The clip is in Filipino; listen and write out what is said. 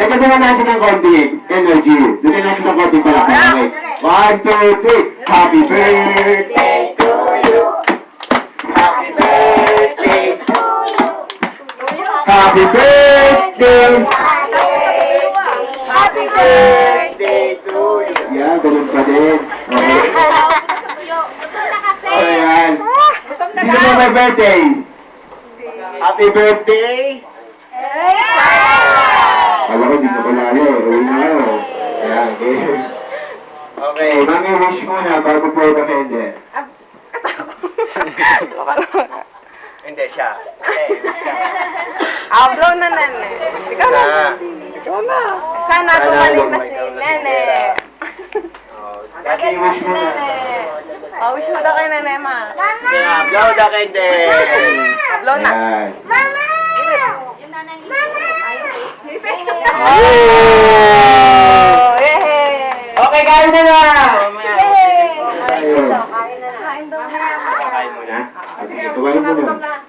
Lagyan naman natin ng konti energy. Lagyan natin ng konti pala. Okay. 1, 2, 3. Happy birthday to you. Happy birthday to you. Happy birthday. Happy birthday to you. Yeah, ganun pa din. Okay. Ayan. Sino ba may birthday? Happy birthday. Alam ko, di ko palala eh. Uwi na kayo. Ayan, okay. Okay, mami wish muna bago po ito hindi. Hindi siya. Blow na, nene. Ikaw na. Ikaw na. Sana tumaling na si nene. Dati wish muna. Wish mo daw kay nene, ma. Blow the candle. Blow na. Ayan. Mama! Oh! Yay! Okay, kain na na! Yay! Ayun. Kain na. Kain muna. Sige, tuwain mo na.